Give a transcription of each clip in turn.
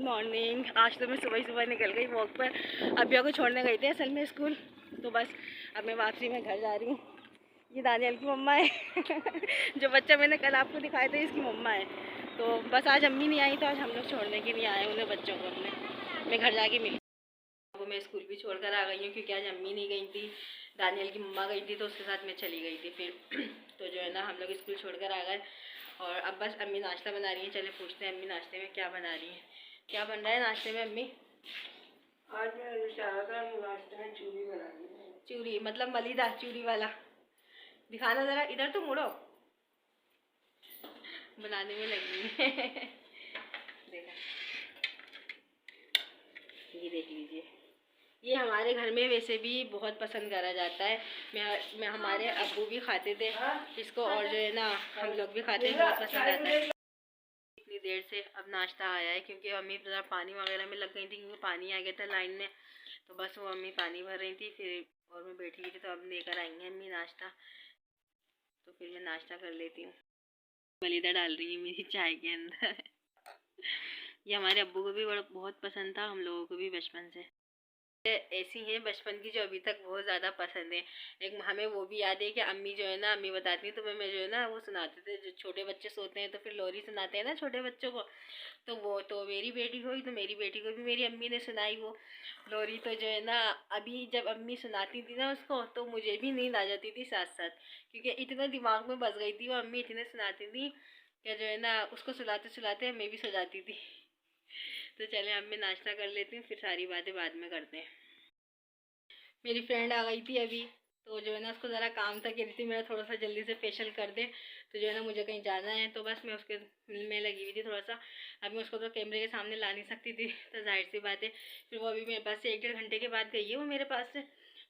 Morning. आज तो मैं सुबह ही सुबह निकल गई वॉक पर। अभिया को छोड़ने गई थी असल में स्कूल, तो बस अब मैं वापसी में घर जा रही हूँ। ये दानियल की मम्मा है जो बच्चा मैंने कल आपको दिखाया था इसकी मम्मा है। तो बस आज अम्मी नहीं आई तो आज हम लोग छोड़ने के लिए आए उन्हें बच्चों को अपने। मैं घर जाके मिली वो, मैं स्कूल भी छोड़ कर आ गई हूँ क्योंकि आज अम्मी नहीं गई थी, दानियल की मम्मा गई थी तो उसके साथ मैं चली गई थी फिर तो जो है ना हम लोग स्कूल छोड़ कर आ गए। और अब बस अम्मी नाश्ता बना रही है। चले पूछते हैं अम्मी नाश्ते में क्या बना रही है। क्या बन रहा है नाश्ते में अम्मी? आज मैं चाह था नाश्ते में चूरी बना दी। चूरी मतलब मलीदा चूरी वाला? दिखाना ज़रा, इधर तो मुड़ो। बनाने में लगी है देखा, ये देख लीजिए। ये हमारे घर में वैसे भी बहुत पसंद करा जाता है। मैं हमारे अब्बू भी खाते थे इसको और जो है ना हम लोग भी खाते हैं, बहुत पसंद आता है। इतनी देर से अब नाश्ता आया है क्योंकि अम्मी ज़रा पानी वगैरह में लग गई थी क्योंकि पानी आ गया था लाइन में, तो बस वो अम्मी पानी भर रही थी फिर और मैं बैठी हुई थी। तो अब लेकर आएंगे अम्मी नाश्ता, तो फिर मैं नाश्ता कर लेती हूँ। मलीदा डाल रही है मेरी चाय के अंदर ये हमारे अब्बू को भी बहुत पसंद था, हम लोगों को भी बचपन से। ऐसी हैं बचपन की जो अभी तक बहुत ज़्यादा पसंद है। एक हमें वो भी याद है कि अम्मी जो है ना, अम्मी बताती तो मैं जो है ना वो सुनाते थे, जो छोटे बच्चे सोते हैं तो फिर लोरी सुनाते हैं ना छोटे बच्चों को। तो वो तो मेरी बेटी हुई तो मेरी बेटी को भी मेरी अम्मी ने सुनाई वो लोरी। तो जो है ना अभी जब अम्मी सुनाती थी ना उसको तो मुझे भी नींद आ जाती थी साथ साथ, क्योंकि इतना दिमाग में बस गई थी वो अम्मी इतने सुनाती थी कि जो है ना उसको सुलाते सुलाते मैं भी सो जाती थी। तो चले अब मैं नाश्ता कर लेती हूँ, फिर सारी बातें बाद में करते हैं। मेरी फ्रेंड आ गई थी अभी, तो जो है ना उसको ज़रा काम था, कह रही थी मेरा थोड़ा सा जल्दी से फेशियल कर दे। तो जो है ना मुझे कहीं जाना है तो बस मैं उसके में लगी हुई थी थोड़ा सा। अब मैं उसको तो कैमरे के सामने ला नहीं सकती थी तो जाहिर सी बात है फिर वो अभी मेरे पास से 1-1.5 घंटे के बाद गई है वो मेरे पास से।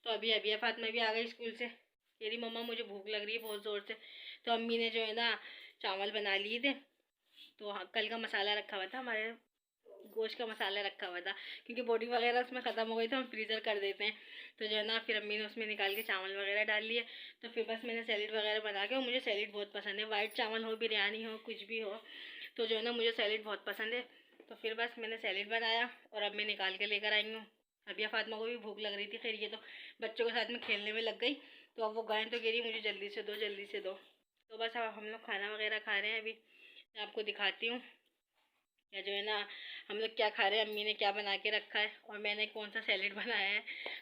तो अभी अभी फातिमा भी आ गई स्कूल से, कह रही मम्मा मुझे भूख लग रही है बहुत ज़ोर से। तो अम्मी ने जो है ना चावल बना लिए थे, तो हाँ कल का मसाला रखा हुआ था, हमारे गोश्त का मसाला रखा हुआ था क्योंकि बॉडी वगैरह उसमें ख़त्म हो गई तो हम फ्रीज़र कर देते हैं। तो जो है ना फिर अम्मी ने उसमें निकाल के चावल वगैरह डाल लिए। तो फिर बस मैंने सैलेड वगैरह बना के, और मुझे सैलेड बहुत पसंद है, वाइट चावल हो बिरयानी हो कुछ भी हो, तो जो है ना मुझे सैलेड बहुत पसंद है। तो फिर बस मैंने सैलेड बनाया और अब मैं निकाल के लेकर आई हूँ। अभी फातिमा को भी भूख लग रही थी, खैर ये तो बच्चों के साथ में खेलने में लग गई। तो अब वो गए तो कह रही मुझे जल्दी से दो जल्दी से दो। तो बस अब हम लोग खाना वगैरह खा रहे हैं। अभी मैं आपको दिखाती हूँ या जो है ना हम लोग क्या खा रहे हैं, अम्मी ने क्या बना के रखा है और मैंने कौन सा सैलेड बनाया है।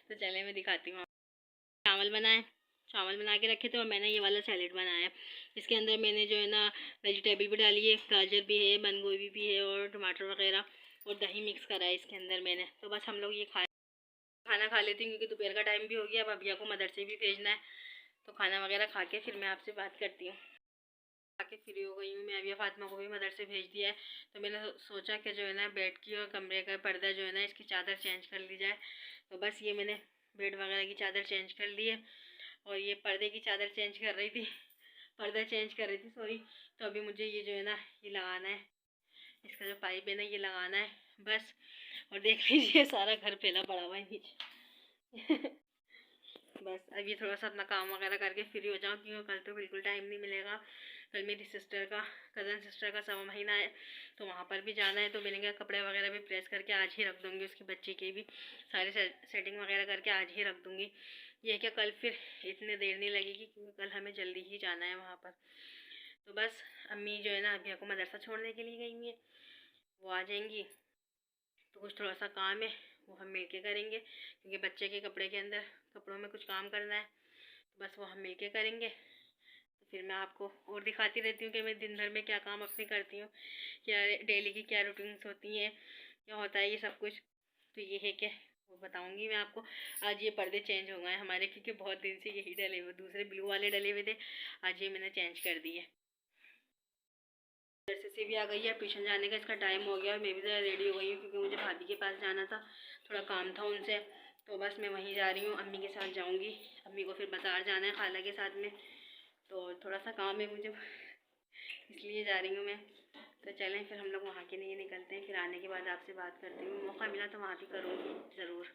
तो चले मैं दिखाती हूँ। चावल बनाए, चावल बना के रखे थे और मैंने ये वाला सैलेड बनाया है। इसके अंदर मैंने जो है ना वेजिटेबल भी डाली है, गाजर भी है, बंद गोभी भी है और टमाटर वगैरह, और दही मिक्स करा है इसके अंदर मैंने। तो बस हम लोग ये खाना खा लेती हूँ क्योंकि दोपहर का टाइम भी हो गया। अब अभिया को मदरसे भी भेजना है, तो खाना वगैरह खा के फिर मैं आपसे बात करती हूँ। आके फ्री हो गई हूँ मैं। अभी फातिमा को भी मदरसे भेज दिया है, तो मैंने सोचा कि जो है ना बेड की और कमरे का पर्दा जो है ना इसकी चादर चेंज कर ली जाए। तो बस ये मैंने बेड वगैरह की चादर चेंज कर ली है और ये पर्दे की चादर चेंज कर रही थी, पर्दा चेंज कर रही थी सॉरी। तो अभी मुझे ये जो है ना ये लगाना है, इसका जो पाइप है ना ये लगाना है बस। और देख लीजिए सारा घर फैला पड़ा हुआ है नीचे बस अब ये थोड़ा सा अपना काम वगैरह करके फ्री हो जाऊँ क्योंकि कल तो बिल्कुल टाइम नहीं मिलेगा। कल मेरी सिस्टर का, कज़न सिस्टर का 7वां महीना है, तो वहाँ पर भी जाना है। तो मैंने कहा कपड़े वगैरह भी प्रेस करके आज ही रख दूँगी, उसके बच्चे के भी सारे सेटिंग वगैरह करके आज ही रख दूँगी। ये क्या कल फिर इतनी देर नहीं लगेगी क्योंकि कल हमें जल्दी ही जाना है वहाँ पर। तो बस अम्मी जो है ना अभिया को मदरसा छोड़ने के लिए गई हुई है, वो आ जाएंगी तो कुछ थोड़ा सा काम है वो हम मिल के करेंगे क्योंकि बच्चे के कपड़े के अंदर कपड़ों में कुछ काम करना है, तो बस वो हम मिल के करेंगे। तो फिर मैं आपको और दिखाती रहती हूँ कि मैं दिन भर में क्या काम अपने करती हूँ, क्या डेली की क्या रूटीन्स होती हैं, क्या होता है ये सब कुछ। तो ये है कि वो बताऊँगी मैं आपको। आज ये पर्दे चेंज हो गए हमारे क्योंकि बहुत दिन से यही डले हुए, दूसरे ब्लू वाले डले हुए थे, आज ये मैंने चेंज कर दिए। जैसे से भी आ गई है, ट्यूशन जाने का इसका टाइम हो गया और मैं भी ज़रा रेडी हो गई हूँ क्योंकि मुझे भाभी के पास जाना था, थोड़ा काम था उनसे। तो बस मैं वहीं जा रही हूँ, अम्मी के साथ जाऊँगी। अम्मी को फिर बाज़ार जाना है खाला के साथ में, तो थोड़ा सा काम है मुझे इसलिए जा रही हूँ मैं। तो चलें फिर हम लोग वहाँ के लिए निकलते हैं, फिर आने के बाद आपसे बात करती हूँ, मौका मिला तो वहाँ भी करूँगी ज़रूर।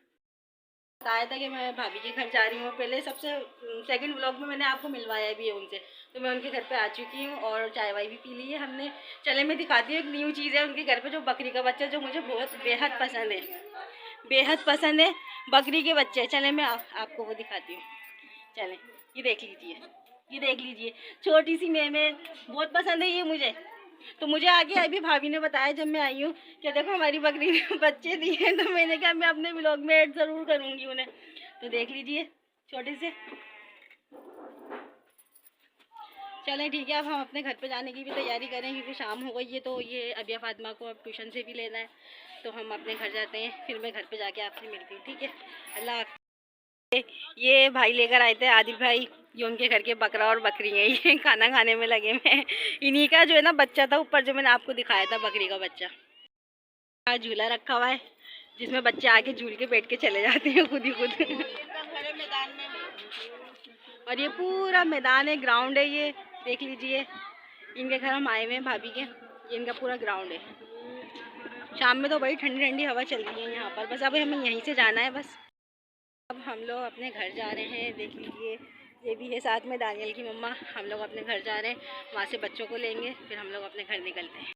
बताया था कि मैं भाभी के घर जा रही हूँ। पहले सबसे सेकंड व्लॉग में मैंने आपको मिलवाया भी है उनसे, तो मैं उनके घर पे आ चुकी हूँ और चाय वाय भी पी ली है हमने। चले मैं दिखाती हूँ, एक न्यू चीज़ है उनके घर पे, जो बकरी का बच्चा, जो मुझे बहुत बेहद पसंद है, बेहद पसंद है बकरी के बच्चे। चले मैं आपको वो दिखाती हूँ। चलें, ये देख लीजिए, ये देख लीजिए, छोटी सी मैं बहुत पसंद है ये मुझे। तो मुझे आगे अभी भाभी ने बताया जब मैं आई हूँ कि देखो हमारी बकरी ने बच्चे दिए, तो मैंने कहा मैं अपने व्लॉग में ऐड ज़रूर करूँगी उन्हें। तो देख लीजिए छोटे से। चलें ठीक है, अब हम अपने घर पे जाने की भी तैयारी करें क्योंकि शाम हो गई है। तो ये अबिया फातिमा को अब ट्यूशन से भी लेना है, तो हम अपने घर जाते हैं, फिर मैं घर पे जाके आपसे मिलती हूँ। ठीक है, अल्लाह हाफ़िज़। ये भाई लेकर आए थे, आदिल भाई, ये उनके घर के बकरा और बकरी है, ये खाना खाने में लगे हैं। इन्हीं का जो है ना बच्चा था ऊपर, जो मैंने आपको दिखाया था बकरी का बच्चा। झूला रखा हुआ है जिसमें बच्चे आके झूल के बैठ के चले जाते हैं खुद ही खुद। और ये पूरा मैदान है, ग्राउंड है, ये देख लीजिए। इनके घर हम आए हुए हैं भाभी के, ये इनका पूरा ग्राउंड है। शाम में तो बड़ी ठंडी ठंडी हवा चल रही है यहाँ पर। बस अब हमें यहीं से जाना है बस। अब हम लोग अपने घर जा रहे हैं, देख लीजिए ये भी है साथ में दानियल की मम्मा। हम लोग अपने घर जा रहे हैं, वहाँ से बच्चों को लेंगे, फिर हम लोग अपने घर निकलते हैं।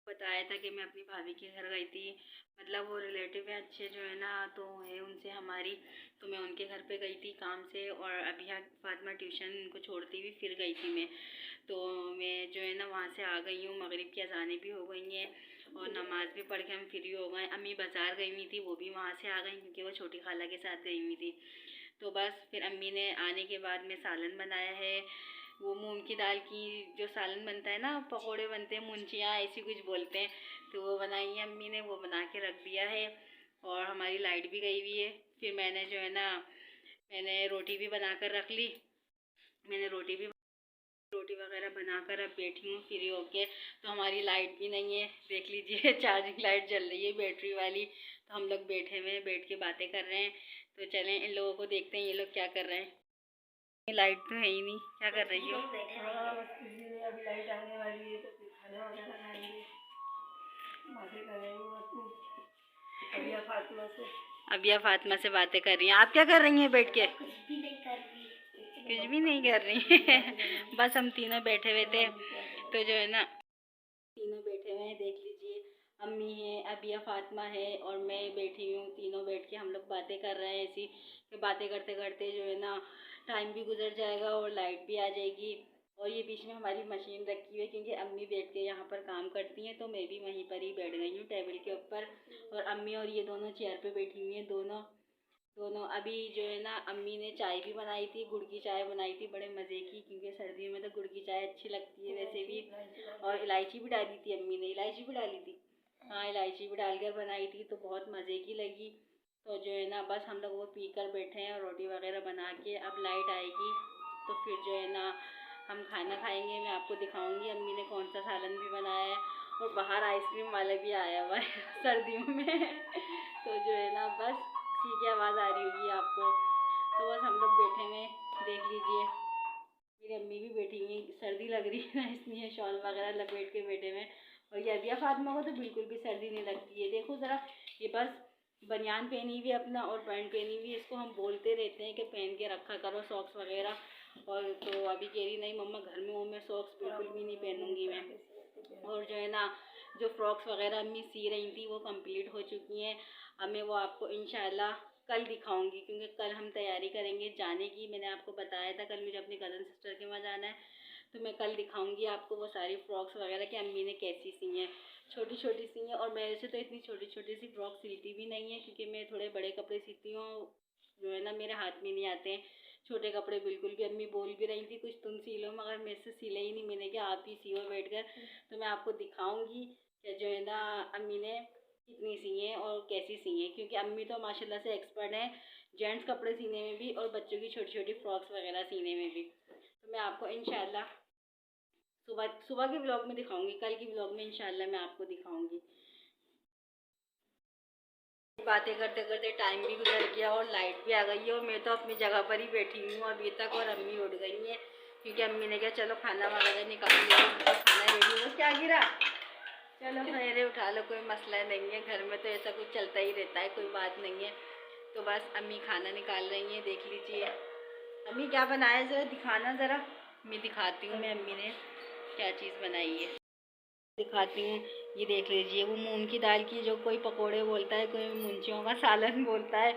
बताया था कि मैं अपनी भाभी के घर गई थी, मतलब वो रिलेटिव है अच्छे जो है ना, तो है उनसे हमारी, तो मैं उनके घर पे गई थी काम से। और अभी फातिमा ट्यूशन को छोड़ती हुई फिर गई थी मैं, तो मैं जो है ना वहाँ से आ गई हूँ। मगरिब की अज़ानें भी हो गई हैं और नमाज़ भी पढ़ के हम फ्री हो गए। अम्मी बाज़ार गई हुई थी, वो भी वहाँ से आ गई क्योंकि वो छोटी खाला के साथ गई हुई थी। तो बस फिर अम्मी ने आने के बाद में सालन बनाया है, वो मूंग की दाल की जो सालन बनता है ना, पकोड़े बनते हैं, मुंचियाँ ऐसी कुछ बोलते हैं, तो वो बनाई है अम्मी ने, वो बना के रख दिया है। और हमारी लाइट भी गई हुई है। फिर मैंने जो है ना, मैंने रोटी भी बना कर रख ली, मैंने रोटी वगैरह बनाकर अब बैठी हूँ फ्री होके। तो हमारी लाइट भी नहीं है, देख लीजिए चार्जिंग लाइट जल रही है बैटरी वाली। तो हम लोग बैठे हुए हैं, बैठ के बातें कर रहे हैं। तो चलें इन लोगों को देखते हैं ये लोग क्या कर रहे हैं। लाइट तो है ही नहीं, क्या कर रही हो? अभी लाइट आने वाली है तो फिर खाना वगैरह खाएंगे, बातें करेंगे अपनी अबिया फातिमा से। अबिया फातिमा से बातें कर रही हैं। आप क्या कर रही हैं बैठ के? कुछ भी नहीं कर रही। बस हम तीनों बैठे हुए थे, तो जो है ना तीनों बैठे हुए हैं, देख लीजिए। अम्मी है, अबिया फातिमा है और मैं बैठी हूँ। तीनों बैठ के हम लोग बातें कर रहे हैं, ऐसी कि बातें करते करते जो है ना टाइम भी गुजर जाएगा और लाइट भी आ जाएगी। और ये बीच में हमारी मशीन रखी हुई है क्योंकि अम्मी बैठ के यहाँ पर काम करती हैं, तो मैं भी वहीं पर ही बैठ गई हूँ टेबल के ऊपर। और अम्मी और ये दोनों चेयर पे बैठी हुई हैं, दोनों अभी जो है ना अम्मी ने चाय भी बनाई थी, गुड़ की चाय बनाई थी, बड़े मज़े की, क्योंकि सर्दियों में तो गुड़ की चाय अच्छी लगती है वैसे भी। और इलायची भी डाली थी अम्मी ने, इलायची भी डाली थी, हाँ इलायची भी डालकर बनाई थी, तो बहुत मज़े की लगी। तो जो है ना बस हम लोग वो पी कर बैठे हैं और रोटी वगैरह बना के। अब लाइट आएगी तो फिर जो है ना हम खाना खाएंगे, मैं आपको दिखाऊंगी अम्मी ने कौन सा सालन भी बनाया है। और बाहर आइसक्रीम वाला भी आया हुआ है सर्दियों में। तो जो है ना बस सी की आवाज़ आ रही होगी आपको। तो बस हम लोग बैठे हुए, देख लीजिए मेरी अम्मी भी बैठी हुई, सर्दी लग रही है ना इसलिए शॉल वगैरह लपेट के बैठे हुए। और ये अबिया फातिमा को तो बिल्कुल भी सर्दी नहीं लगती है, देखो ज़रा, ये बस बनियान पहनी हुई अपना और पैंट पहनी हुई। इसको हम बोलते रहते हैं कि पहन के रखा करो सॉक्स वगैरह, और तो अभी कह रही नहीं मम्मा घर में हूँ मैं, सॉक्स बिल्कुल भी नहीं पहनूंगी मैं। और जो है ना जो फ्रॉक्स वगैरह अम्मी सी रही थी वो कंप्लीट हो चुकी हैं। अब मैं वो आपको इंशाल्लाह कल दिखाऊंगी, क्योंकि कल हम तैयारी करेंगे जाने की। मैंने आपको बताया था कल मुझे अपनी कज़न सिस्टर के वहाँ जाना है, तो मैं कल दिखाऊंगी आपको वो सारी फ्रॉक्स वगैरह कि अम्मी ने कैसी सी हैं, छोटी छोटी सी हैं। और मेरे से तो इतनी छोटी छोटी सी फ्रॉक सिलती भी नहीं है, क्योंकि मैं थोड़े बड़े कपड़े सीती हूँ, जो है ना मेरे हाथ में नहीं आते हैं छोटे कपड़े बिल्कुल भी। अम्मी बोल भी रही थी कुछ तुम सी लो, मगर मेरे से सिले ही नहीं। मैंने कहा आप ही सिलो बैठ कर। तो मैं आपको दिखाऊंगी कि जो है ना अम्मी ने कितनी सी हैं और कैसी सी हैं, क्योंकि अम्मी तो माशाल्लाह से एक्सपर्ट हैं जेंट्स कपड़े सीने में भी और बच्चों की छोटी छोटी फ्रॉक्स वगैरह सीने में भी। तो मैं आपको इंशाल्लाह सुबह सुबह के ब्लॉग में दिखाऊंगी, कल की ब्लॉग में इंशाल्लाह मैं आपको दिखाऊंगी। बातें करते करते टाइम भी गुजर गया और लाइट भी आ गई है, और मैं तो अपनी जगह पर ही बैठी हुई हूँ अभी तक। और अम्मी उठ गई हैं क्योंकि अम्मी ने कहा चलो खाना वगैरह निकाल लिया, खाना रेडी हो। क्या गिरा? चलो खैर उठा लो, कोई मसला नहीं है, घर में तो ऐसा कुछ चलता ही रहता है, कोई बात नहीं है। तो बस अम्मी खाना निकाल रही हैं, देख लीजिए अम्मी क्या बनाया, ज़रा दिखाना ज़रा। मैं दिखाती हूँ मैं अम्मी ने क्या चीज़ बनाई है, दिखाती हूँ। ये देख लीजिए, वो मूंग की दाल की जो कोई पकोड़े बोलता है, कोई मुंचियों का सालन बोलता है,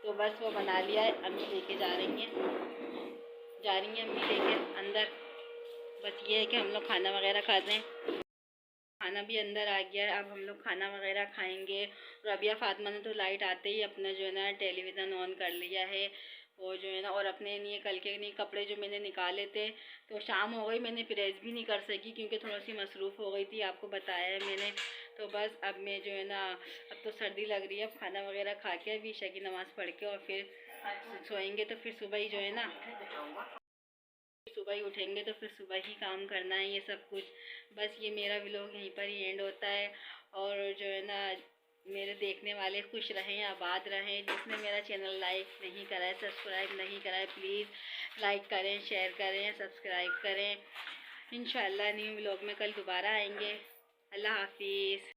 तो बस वो बना लिया है। अम्मी लेके जा रही हैं अम्मी लेके अंदर। बस ये है कि हम लोग खाना वगैरह खाते हैं, खाना भी अंदर आ गया है। अब हम लोग खाना वगैरह खाएंगे। रबिया फातिमा ने तो लाइट आते ही अपना जो है ना टेलीविज़न ऑन कर लिया है, और जो है ना, और अपने लिए कल के नहीं कपड़े जो मैंने निकाले थे, तो शाम हो गई, मैंने प्रेस भी नहीं कर सकी क्योंकि थोड़ी सी मसरूफ़ हो गई थी, आपको बताया है मैंने। तो बस अब मैं जो है ना, अब तो सर्दी लग रही है, अब खाना वगैरह खा के अभी ईशा की नमाज़ पढ़ के और फिर सोएंगे, तो फिर सुबह ही जो है ना, सुबह ही उठेंगे, तो फिर सुबह ही काम करना है ये सब कुछ। बस ये मेरा व्लॉग यहीं पर ही एंड होता है। और जो है ना, मेरे देखने वाले खुश रहें, आबाद रहें। जिसने मेरा चैनल लाइक नहीं करा है, सब्सक्राइब नहीं करा है, प्लीज़ लाइक करें, शेयर करें, सब्सक्राइब करें। इंशाल्लाह न्यू व्लॉग में कल दोबारा आएंगे। अल्लाह हाफिज़।